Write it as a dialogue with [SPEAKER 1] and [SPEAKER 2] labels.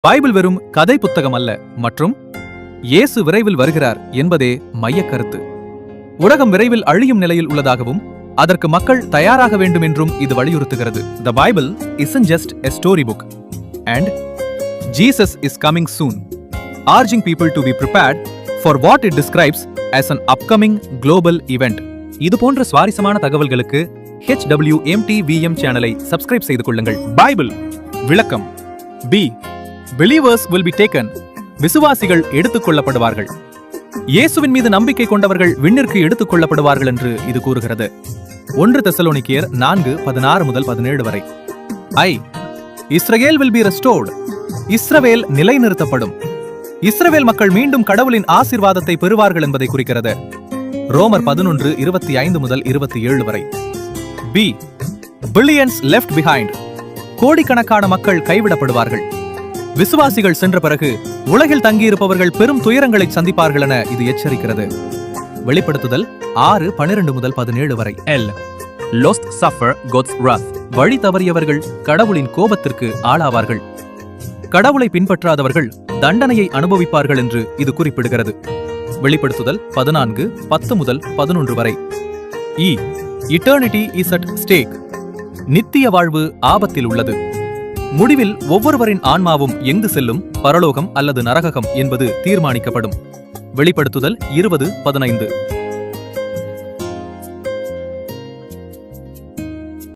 [SPEAKER 1] Bible வெறும் கதை புத்தகம் அல்ல மற்றும் இயேசு விரைவில் வருகிறார் என்பதே மையக் கருத்து. உலகம் விரைவில் அழியும் நிலையில் உள்ளதாகவும் அதற்கு மக்கள் தயாராக வேண்டும் என்றும் இது வலியுறுத்துகிறது. The Bible isn't just a storybook and Jesus is coming soon, urging people to be prepared for what it describes as an upcoming global event. இது போன்ற சுவாரஸ்யமான தகவல்களுக்கு HWMTVM சேனலை சப்ஸ்கிரைப் செய்து கொள்ளுங்கள். பைபிள் விளக்கம். B. Believers will be taken. விசுவாசிகள் எடுத்துக் கொள்ளப்படுவார்கள். இயேசுவின் மீது நம்பிக்கை கொண்டவர்கள் விண்ணிற்கு எடுத்துக் கொள்ளப்படுவார்கள் என்று இது கூறுகிறது. 1 தெசலோனிக்கேயர் 4:16-17 வரை. I. Israel will be restored. இஸ்ரவேல் நிலைநிறுத்தப்படும். இஸ்ரவேல் மக்கள் மீண்டும் கடவுளின் ஆசீர்வாதத்தை பெறுவார்கள் என்பதை குறிக்கிறது. ரோமர் 11:25-27 வரை. B. Billions left behind. கோடிக்கணக்கான மக்கள் கைவிடப்படுவார்கள். விசுவாசிகள் சென்ற பிறகு உலகில் தங்கியிருப்பவர்கள் பெரும் துயரங்களை சந்திப்பார்கள் என இது எச்சரிக்கிறது. வெளிப்படுத்துதல் 6:12-17 வரை. L. Lost suffer God's wrath. வழி தவறியவர்கள் கடவுளின் கோபத்திற்கு ஆளாவார்கள். கடவுளை பின்பற்றாதவர்கள் தண்டனையை அனுபவிப்பார்கள் என்று இது குறிப்பிடுகிறது. வெளிப்படுத்துதல் 14:10-11 வரை. E. Eternity is at stake. நித்திய வாழ்வு ஆபத்தில் உள்ளது. முடிவில் ஒவ்வொருவரின் ஆன்மாவும் எங்கு செல்லும், பரலோகம் அல்லது நரகம் என்பது தீர்மானிக்கப்படும். வெளிப்படுத்துதல் 20:15.